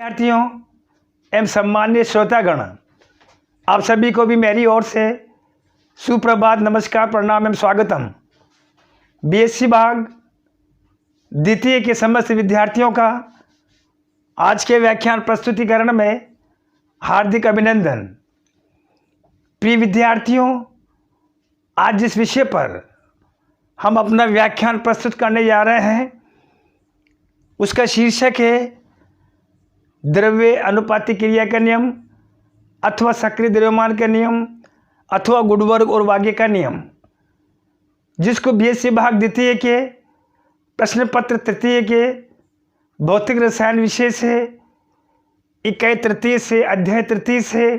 विद्यार्थियों एवं सम्मान्य श्रोतागण, आप सभी को भी मेरी ओर से सुप्रभात, नमस्कार, प्रणाम एवं स्वागतम। बीएससी भाग द्वितीय के समस्त विद्यार्थियों का आज के व्याख्यान प्रस्तुतिकरण में हार्दिक अभिनंदन। प्रिय विद्यार्थियों, आज जिस विषय पर हम अपना व्याख्यान प्रस्तुत करने जा रहे हैं उसका शीर्षक है द्रव्य अनुपाती क्रिया का नियम अथवा सक्रिय द्रव्यमान का नियम अथवा गुडवर्ग और वागे का नियम, जिसको बीएससी भाग द्वितीय के प्रश्न पत्र तृतीय के भौतिक रसायन विषय से, इकाई तृतीय से, अध्याय तृतीय से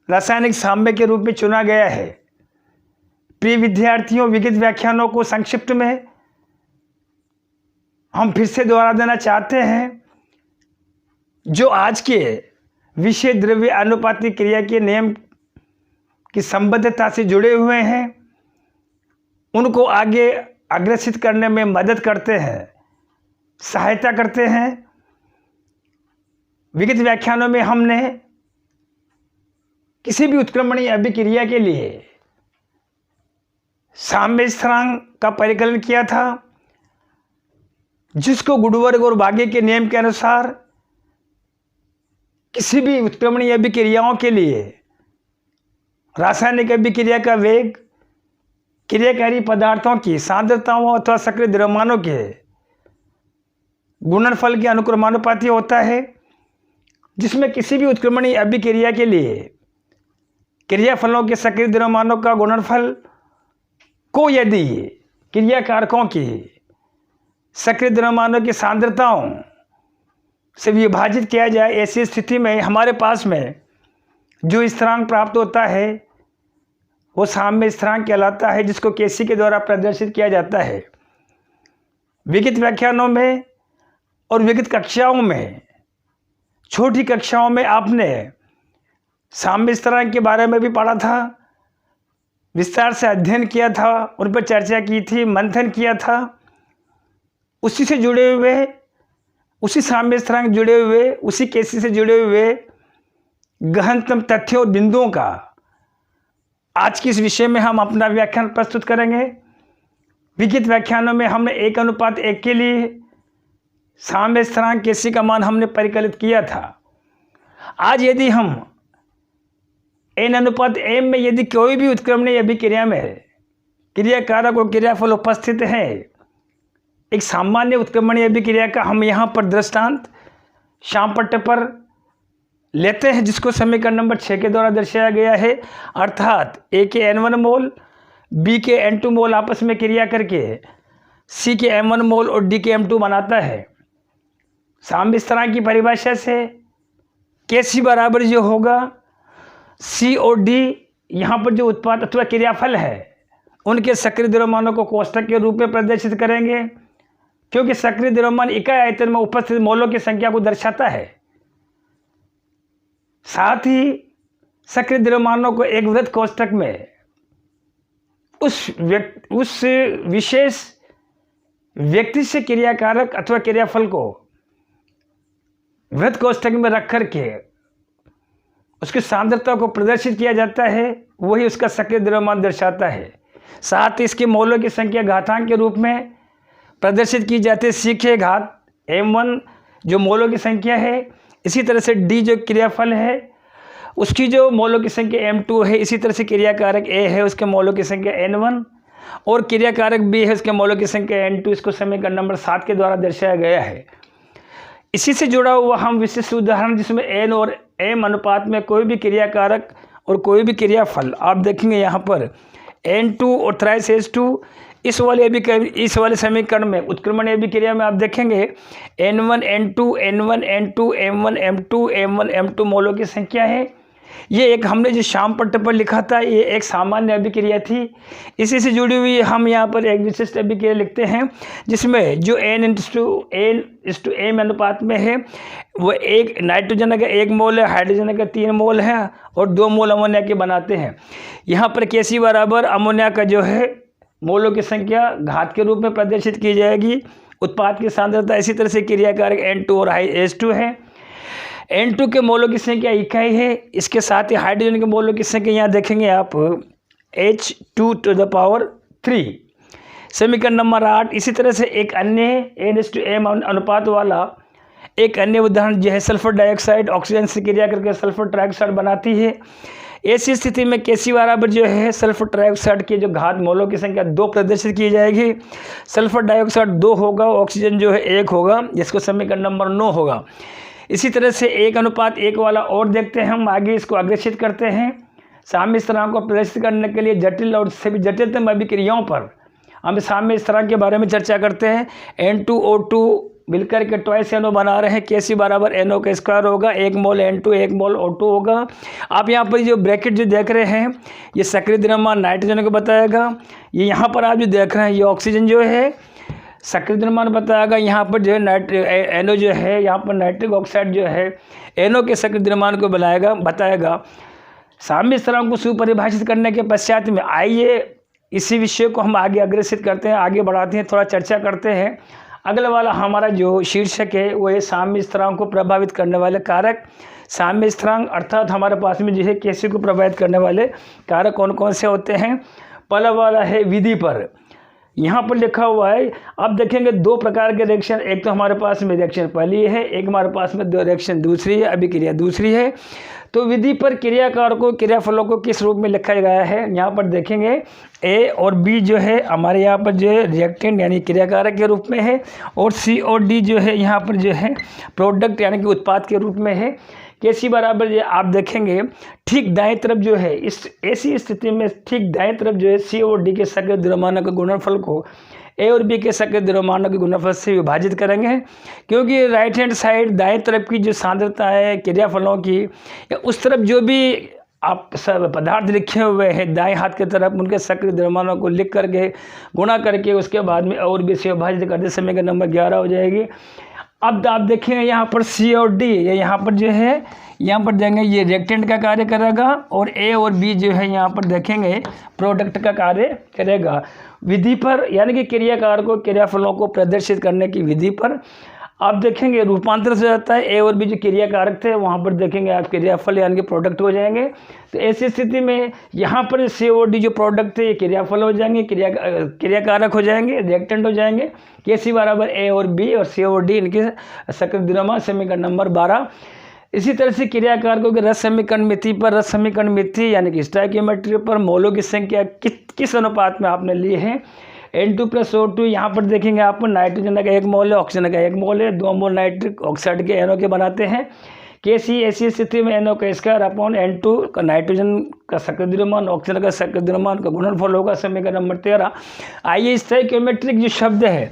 रासायनिक साम्य के रूप में चुना गया है। प्रिय विद्यार्थियों, विगत व्याख्यानों को संक्षिप्त में हम फिर से दोहरा देना चाहते हैं। जो आज के विषय द्रव्य अनुपाती क्रिया के नियम की संबद्धता से जुड़े हुए हैं, उनको आगे अग्रसित करने में मदद करते हैं, सहायता करते हैं। विगत व्याख्यानों में हमने किसी भी उत्क्रमणीय अभिक्रिया के लिए साम्य स्थिरांक का परिकलन किया था, जिसको गुडवर्ग और वागे के नियम के अनुसार किसी भी उत्क्रमणीय अभिक्रियाओं के लिए रासायनिक अभिक्रिया का वेग क्रियाकारी पदार्थों की सांद्रताओं अथवा सक्रिय द्रव्यमानों के गुणनफल के अनुक्रमानुपाती होता है, जिसमें किसी भी उत्क्रमणीय अभिक्रिया के लिए क्रियाफलों के सक्रिय द्रव्यमानों का गुणनफल को यदि क्रिया कारकों की सक्रिय द्रव्यमानों की सांद्रताओं से विभाजित किया जाए, ऐसी स्थिति में हमारे पास में जो स्थिरांक प्राप्त होता है वो साम्य स्थिरांक कहलाता है, जिसको केसी के द्वारा प्रदर्शित किया जाता है। विगत व्याख्यानों में और विगत कक्षाओं में, छोटी कक्षाओं में आपने साम्य स्थिरांक के बारे में भी पढ़ा था, विस्तार से अध्ययन किया था, उन पर चर्चा की थी, मंथन किया था। उसी से जुड़े हुए, उसी साम्य स्थिरांक जुड़े हुए, उसी केसी से जुड़े हुए गहनतम तथ्यों और बिंदुओं का आज की इस विषय में हम अपना व्याख्यान प्रस्तुत करेंगे। विगत व्याख्यानों में हमने 1:1 के लिए साम्य स्थिरांक केसी का मान हमने परिकलित किया था। आज यदि हम n/m में यदि कोई भी उत्क्रमणीय अभिक्रिया में क्रिया कारक और क्रियाफल उपस्थित है, एक सामान्य उत्क्रमणीय अभिक्रिया का हम यहाँ पर दृष्टांत श्यामपट्ट पर लेते हैं, जिसको समीकरण नंबर 6 के द्वारा दर्शाया गया है। अर्थात A के N1 मोल, B के N2 मोल आपस में क्रिया करके C के M1 मोल और D के M2 बनाता है। साम्य स्थिरांक की परिभाषा से Kc बराबर जो होगा C और D, यहाँ पर जो उत्पाद अथवा क्रियाफल है उनके सक्रिय द्रव्यमानों को कोष्ठक के रूप में प्रदर्शित करेंगे, क्योंकि सक्रिय द्रव्यमान इकाई आयतन में उपस्थित मोलों की संख्या को दर्शाता है। साथ ही सक्रिय द्रव्यमानों को एक वृत्त कोष्ठक में उस विशेष व्यक्ति से क्रिया कारक अथवा क्रियाफल को वृत्त कोष्ठक में रख करके उसकी सांद्रता को प्रदर्शित किया जाता है, वही उसका सक्रिय द्रव्यमान दर्शाता है। साथ ही इसके मोलों की संख्या घातांक के रूप में प्रदर्शित की जाती है। C के घात m1 जो मोलों की संख्या है, इसी तरह से D जो क्रियाफल है उसकी जो मोलों की संख्या m2 है, इसी तरह से क्रियाकारक A है उसके मोलों की संख्या n1 और क्रियाकारक B है उसके मोलों की संख्या n2। इसको समीकरण नंबर 7 के द्वारा दर्शाया गया है। इसी से जुड़ा हुआ हम विशिष्ट उदाहरण, जिसमें n और m अनुपात में कोई भी क्रियाकारक और कोई भी क्रियाफल आप देखेंगे यहाँ पर N2 और थ्राइस H2, इस वाले समीकरण में उत्क्रमणीय अभिक्रिया में आप देखेंगे N1 N2 N1 N2 M1 M2 M1 M2 मोलों की संख्या है। ये एक हमने जो श्यामपट्ट पर लिखा था, ये एक सामान्य अभिक्रिया थी। इसी से जुड़ी हुई हम यहाँ पर एक विशिष्ट अभिक्रिया लिखते हैं, जिसमें जो n/m अनुपात में है वो एक नाइट्रोजन का 1 मोल है, हाइड्रोजन का 3 मोल है और 2 मोल अमोनिया के बनाते हैं। यहाँ पर Kc बराबर अमोनिया का जो है मोलों की संख्या घात के रूप में प्रदर्शित की जाएगी। उत्पाद की सांद्रता इसी तरह से क्रियाकारक N2 और H2 है। N2 के मोलों की संख्या इकाई है। इसके साथ ही हाइड्रोजन के मोलों की संख्या यहाँ देखेंगे आप H2⁻3। समीकरण नंबर 8। इसी तरह से एक अन्य N/M अनुपात वाला एक अन्य उदाहरण जो है सल्फर डाइऑक्साइड ऑक्सीजन से क्रिया करके सल्फर ट्राइऑक्साइड बनाती है। ऐसी स्थिति में Kc बराबर जो है सल्फर ट्राइऑक्साइड की जो घात मोलों की संख्या 2 प्रदर्शित की जाएगी। सल्फर डाइऑक्साइड 2 होगा, ऑक्सीजन जो है 1 होगा, जिसको समीकरण नंबर 9 होगा। इसी तरह से 1:1 वाला और देखते हैं हम आगे, इसको अग्रेषित करते हैं। साम्य स्थिरांक को प्रदर्शित करने के लिए जटिल और सभी जटिलतम अभिक्रियाओं पर हम साम्य स्थिरांक के बारे में चर्चा करते हैं। N2O2 मिलकर के ट्वाइस NO बना रहे हैं। Kc बराबर NO का स्क्वायर होगा, 1 मोल N2 1 मोल O2 होगा। आप यहाँ पर जो ब्रैकेट जो देख रहे हैं ये सक्रिय द्रव्यमान नाइट्रोजन को बताएगा। ये यहाँ पर आप जो देख रहे हैं ये ऑक्सीजन जो है सक्रिय द्रव्यमान बताएगा। यहाँ पर जो है NO जो है यहाँ पर नाइट्रिक ऑक्साइड जो है NO के सक्रिय द्रव्यमान को बताएगा। साम्य स्थिरांक को सुपरिभाषित करने के पश्चात में आइए इसी विषय को हम आगे अग्रसित करते हैं, आगे बढ़ाते हैं, थोड़ा चर्चा करते हैं। अगला वाला हमारा जो शीर्षक है वो है साम्य स्थिरांक को प्रभावित करने वाले कारक। साम्य स्थिरांक अर्थात हमारे पास में जो है Kc को प्रभावित करने वाले कारक कौन कौन से होते हैं। पहला वाला है विधि पर, यहाँ पर लिखा हुआ है। आप देखेंगे 2 प्रकार के रिएक्शन, एक तो हमारे पास में रिएक्शन पहली है, एक हमारे पास में 2 रिएक्शन दूसरी है, अभिक्रिया दूसरी है। तो विधि पर क्रियाकारकों क्रियाफलों को किस रूप में लिखा गया है, यहाँ पर देखेंगे A और B जो है हमारे यहाँ पर जो है रिएक्टेंट यानी क्रियाकारक के रूप में है, और C और D जो है यहाँ पर जो है प्रोडक्ट यानी कि उत्पाद के रूप में है। Kc बराबर जो आप देखेंगे ठीक दाएं तरफ जो है इस ऐसी स्थिति में ठीक दाएं तरफ जो है C और D के सक्रिय द्रव्यमानों के गुणनफल को A और B के सक्रिय द्रव्यमानों के गुणनफल से विभाजित करेंगे, क्योंकि राइट हैंड साइड दाएं तरफ की जो सांद्रता है क्रियाफलों की या उस तरफ जो भी आप सब पदार्थ लिखे हुए हैं दाएं हाथ की तरफ उनके सक्रिय द्रव्यमानों को लिख करके गुणा करके उसके बाद में और B से विभाजित करते समय का नंबर 11 हो जाएगी। अब आप देखेंगे यहाँ पर C और D यहाँ पर जो है यहाँ पर देंगे ये रिएक्टेंट का कार्य करेगा, और A और B जो है यहाँ पर देखेंगे प्रोडक्ट का कार्य करेगा। विधि पर यानी कि क्रियाकारकों क्रियाफलों को प्रदर्शित करने की विधि पर आप देखेंगे रूपांतर से जाता है। A और B जो क्रियाकारक थे वहाँ पर देखेंगे आप क्रियाफल यानी कि प्रोडक्ट हो जाएंगे। तो ऐसी स्थिति में यहाँ पर C और D जो प्रोडक्ट थे ये क्रियाफल हो जाएंगे, क्रियाकारक हो जाएंगे, रिएक्टेंट हो जाएंगे। Kc बराबर A और B और C और D इनके सक्रिय द्रव्यमान समीकरण नंबर 12। इसी तरह से क्रियाकारकों के रस समीकरण मिति पर रस समीकरण मिति यानी कि स्टोइकियोमेट्री पर मोलों की संख्या किस अनुपात में आपने लिए हैं। N2+O2 यहाँ पर देखेंगे आप नाइट्रोजन का 1 मोल है, ऑक्सीजन का 1 मोल है, 2 मोल नाइट्रिक ऑक्साइड के NO के बनाते हैं। Kc ऐसी स्थिति में NO का स्क्वायर अपॉन N2 का नाइट्रोजन का सक्रिय द्रव्यमान ऑक्सीजन का सक्रिय द्रव्यमान का गुणनफल होगा समीकरण नंबर 13। आइए स्टोइकियोमेट्रिक जो शब्द है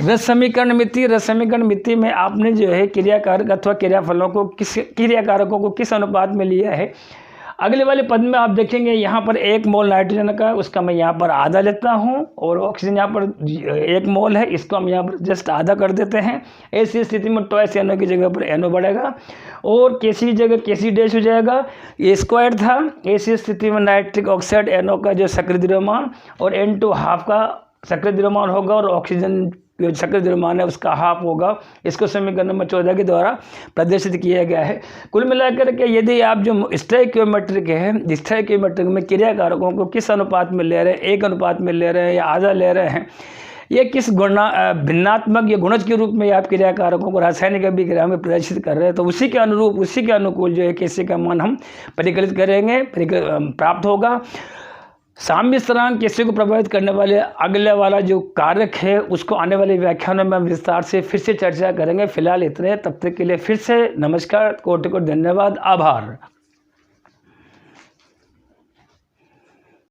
रस समीकरण मिति में आपने जो है क्रियाकारक अथवा क्रियाफलों को क्रियाकारकों को किस अनुपात में लिया है। अगले वाले पद में आप देखेंगे यहाँ पर 1 मोल नाइट्रोजन का उसका मैं यहाँ पर आधा लेता हूँ, और ऑक्सीजन यहाँ पर 1 मोल है इसको हम यहाँ पर जस्ट आधा कर देते हैं। ऐसी स्थिति में ट्वाइस NO की जगह पर NO बढ़ेगा और Kc की जगह Kc डैश हो जाएगा, ये स्क्वायर था। ऐसी स्थिति में नाइट्रिक ऑक्साइड NO का जो सक्रिय द्रव्यमान और N2 हाफ का सक्रिय द्रव्यमान होगा और ऑक्सीजन जो सक्रिय द्रव्यमान है उसका हाफ होगा। इसको समीकरण नंबर 14 के द्वारा प्रदर्शित किया गया है। कुल मिलाकर के यदि आप जो स्टोइकियोमेट्रिक है स्टोइकियोमेट्रिक में क्रियाकारकों को किस अनुपात में ले रहे हैं, 1 अनुपात में ले रहे हैं या आधा ले रहे हैं, ये किस भिन्नात्मक या गुणज के रूप में आप क्रियाकारकों को रासायनिक अभिक्रिया में प्रदर्शित कर रहे हैं, तो उसी के अनुरूप उसी के अनुकूल जो है Kc का मान हम परिकलित करेंगे, प्राप्त होगा। साम्य स्थिरांक Kc को प्रभावित करने वाले अगले वाला जो कारक है उसको आने वाले व्याख्यानों में हम विस्तार से फिर से चर्चा करेंगे। फिलहाल इतने, तब तक के लिए फिर से नमस्कार, कोटि कोटि धन्यवाद, आभार।